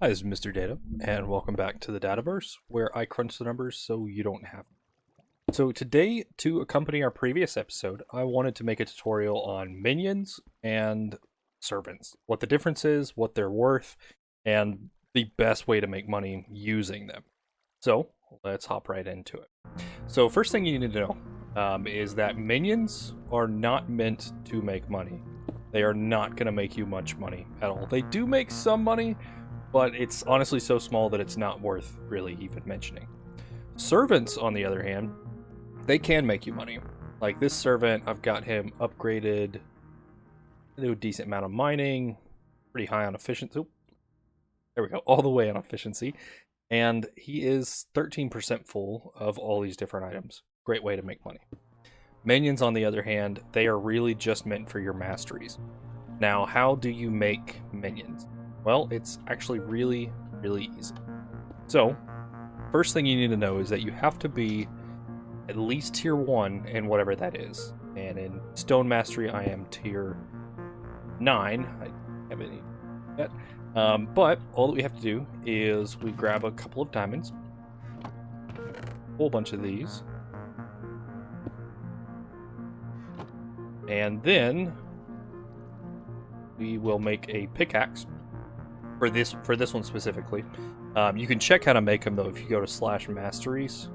Hi, this is Mr. Data, and welcome back to the DataVerse, where I crunch the numbers so you don't have to. So today, to accompany our previous episode, I wanted to make a tutorial on minions and servants, what the difference is, what they're worth, and the best way to make money using them. So let's hop right into it. So first thing you need to know is that minions are not meant to make money. They are not going to make you much money at all. They do make some money, but it's honestly so small that it's not worth really even mentioning. Servants, on the other hand, they can make you money. Like this servant, I've got him upgraded, do a decent amount of mining, pretty high on efficiency. Oop, there we go, all the way on efficiency. And he is 13% full of all these different items. Great way to make money. Minions, on the other hand, they are really just meant for your masteries. Now, how do you make minions? Well, it's actually really easy. So, first thing you need to know is that you have to be at least tier 1 in whatever that is. And in Stone Mastery, I am tier 9. I haven't even yet. But all that we have to do is we grab a couple of diamonds, a whole bunch of these, and then we will make a pickaxe. For this one specifically, you can check how to make them though if you go to /masteries,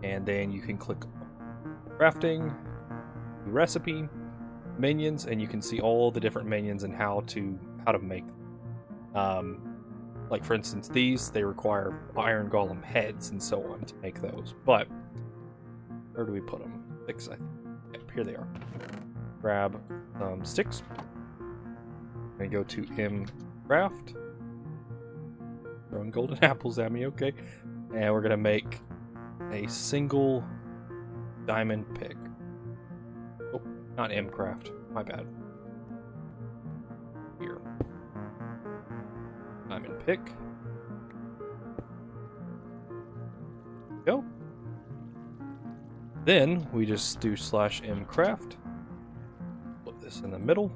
and then you can click crafting, recipe, minions, and you can see all the different minions and how to make them. Like for instance, these they require iron golem heads and so on to make those. But where do we put them? 6, I think. Yep, here they are. Grab some sticks. And go to craft. Throwing golden apples at me, okay. And we're gonna make a single diamond pick. Oh, not craft. My bad. Here. Diamond pick. Go. Then we just do /mcraft. Put this in the middle.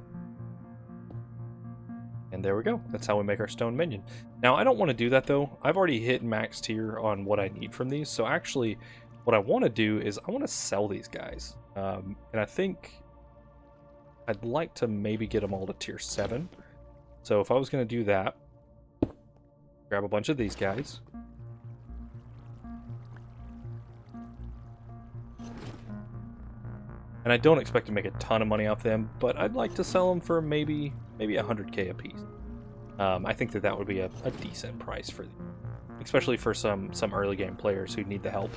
And there we go. That's how we make our stone minion. Now, I don't want to do that, though. I've already hit max tier on what I need from these. So actually, what I want to do is I want to sell these guys. And I think I'd like to maybe get them all to tier 7. So if I was going to do that, grab a bunch of these guys. And I don't expect to make a ton of money off them, but I'd like to sell them for maybe 100k a piece. I think that would be a decent price for them, especially for some early game players who need the help.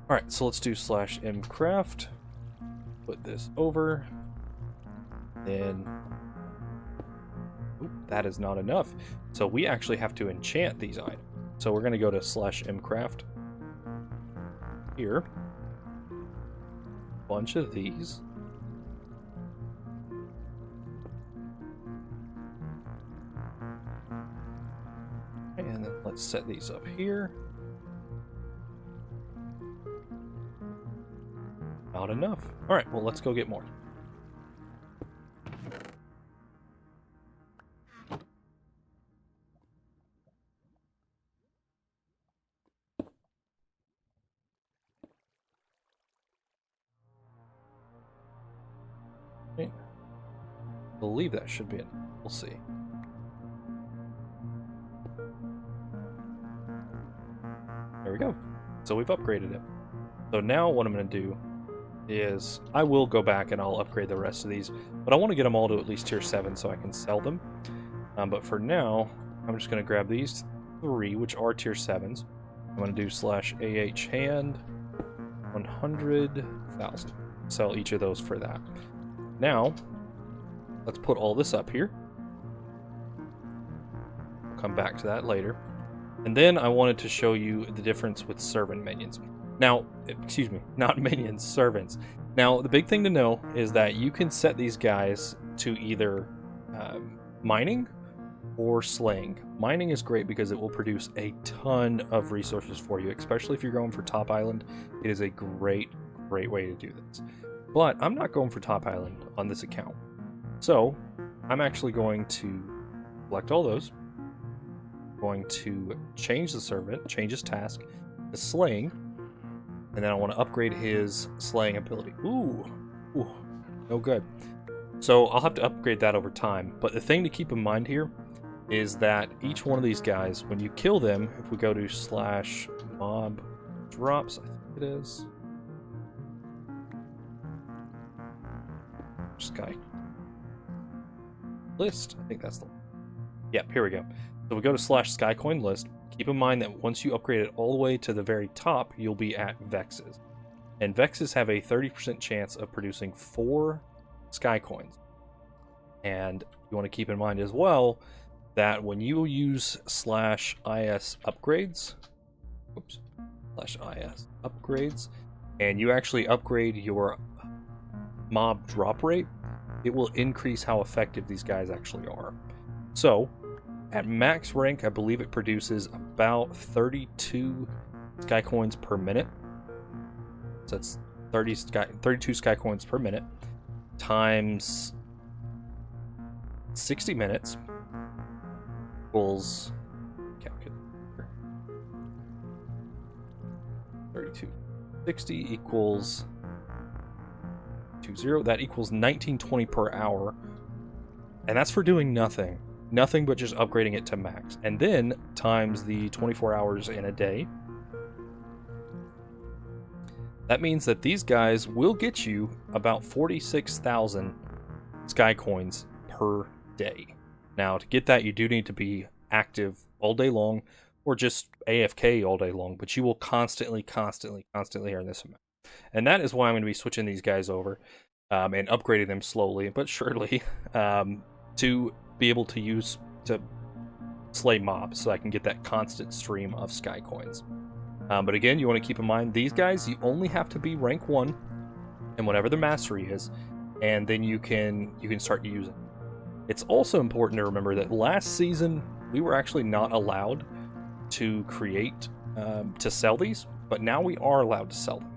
All right, so let's do /mcraft. Put this over. Then, oop, that is not enough. So we actually have to enchant these items. So we're going to go to /mcraft here. Bunch of these. And then let's set these up here. Not enough. All right, well, let's go get more. Okay. I believe that should be it. We'll see. There we go. So we've upgraded it. So now what I'm going to do is I will go back and I'll upgrade the rest of these, but I want to get them all to at least tier 7 so I can sell them. But for now, I'm just going to grab these 3, which are tier 7s. I'm going to do /ah hand 100,000. Sell each of those for that. Now, let's put all this up here. We'll come back to that later. And then I wanted to show you the difference with servant minions. Now, excuse me, not minions, servants. Now, the big thing to know is that you can set these guys to either mining or slaying. Mining is great because it will produce a ton of resources for you, especially if you're going for top island. It is a great way to do this. But I'm not going for top island on this account. So I'm actually going to Select all those. Going to change the servant, change his task to slaying, and then I want to upgrade his slaying ability. Ooh, no good. So I'll have to upgrade that over time. But the thing to keep in mind here is that each one of these guys, when you kill them, if we go to /mob drops, I think it is. Sky list, I think that's the one. Yep, here we go. So we go to /skycoin list. Keep in mind that once you upgrade it all the way to the very top, you'll be at Vexes. And Vexes have a 30% chance of producing 4 sky coins. And you want to keep in mind as well that when you use /is upgrades, /is upgrades, and you actually upgrade your mob drop rate, it will increase how effective these guys actually are. So at max rank, I believe it produces about 32 sky coins per minute. So that's 32 sky coins per minute times 60 minutes equals, calculator, 32, 60 equals 20, that equals 1920 per hour, and that's for doing nothing but just upgrading it to max, and then times the 24 hours in a day. That means that these guys will get you about 46,000 sky coins per day. Now, to get that, you do need to be active all day long, or just AFK all day long, but you will constantly earn this amount. And that is why I'm going to be switching these guys over and upgrading them slowly but surely to be able to use to slay mobs, so I can get that constant stream of sky coins. But again, you want to keep in mind, these guys, you only have to be rank 1 and whatever the mastery is, and then you can start using. It's also important to remember that last season we were actually not allowed to create to sell these, but now we are allowed to sell them.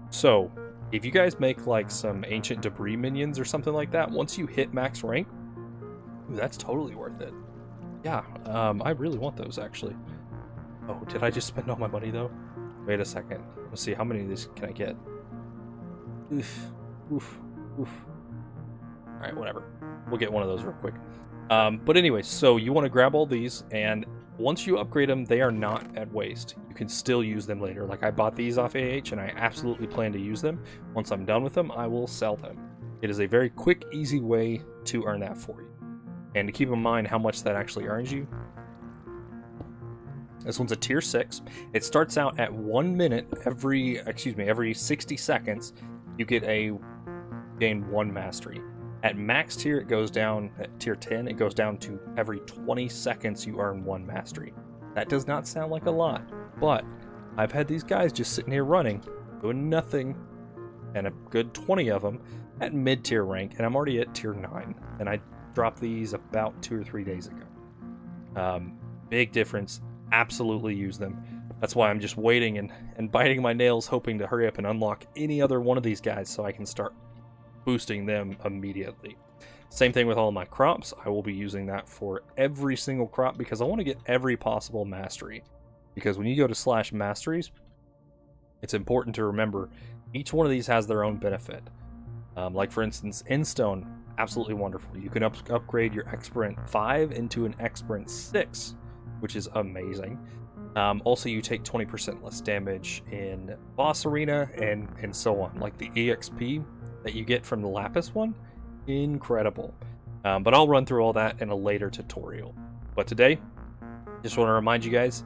So if you guys make like some ancient debris minions or something like that, once you hit max rank, that's totally worth it. Yeah, I really want those actually. Oh, did I just spend all my money though? Wait a second. Let's see, how many of these can I get? Oof. Alright, whatever. We'll get one of those real quick. But anyway, so you want to grab all these, and once you upgrade them, they are not at waste. You can still use them later. Like, I bought these off AH, and I absolutely plan to use them. Once I'm done with them, I will sell them. It is a very quick, easy way to earn that for you. And to keep in mind how much that actually earns you, this one's a tier 6. It starts out at 1 minute every 60 seconds. You gain 1 mastery. At max tier, it goes down, at tier 10, it goes down to every 20 seconds you earn 1 mastery. That does not sound like a lot, but I've had these guys just sitting here running, doing nothing, and a good 20 of them at mid-tier rank, and I'm already at tier 9, and I dropped these about 2 or 3 days ago. Big difference. Absolutely use them. That's why I'm just waiting and biting my nails, hoping to hurry up and unlock any other one of these guys so I can start boosting them immediately. Same thing with all my crops. I will be using that for every single crop because I want to get every possible mastery. Because when you go to /masteries, it's important to remember each one of these has their own benefit. Like for instance, Endstone, absolutely wonderful. You can upgrade your Experiment 5 into an Experiment 6, which is amazing. Also, you take 20% less damage in boss arena and so on. Like the EXP that you get from the Lapis one, incredible. But I'll run through all that in a later tutorial. But today, just want to remind you guys,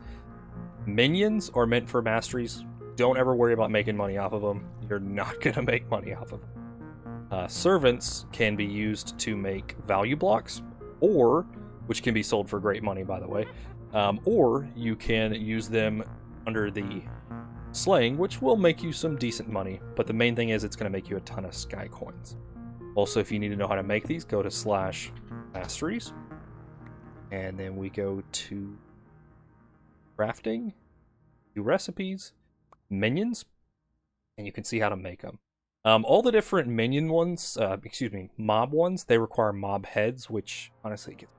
minions are meant for masteries. Don't ever worry about making money off of them. You're not going to make money off of them. Servants can be used to make value blocks, which can be sold for great money, by the way, or you can use them under the slaying, which will make you some decent money, but the main thing is it's going to make you a ton of sky coins. Also, if you need to know how to make these, go to /masteries, and then we go to crafting, do recipes, minions, and you can see how to make them. All the different minion ones, mob ones, they require mob heads, which honestly gets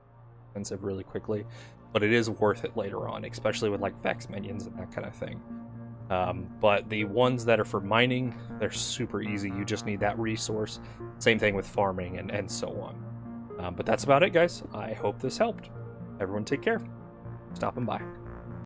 expensive really quickly, but it is worth it later on, especially with like Vex minions and that kind of thing. But the ones that are for mining, they're super easy. You just need that resource. Same thing with farming and so on. But that's about it, guys. I hope this helped. Everyone take care. Stopping by.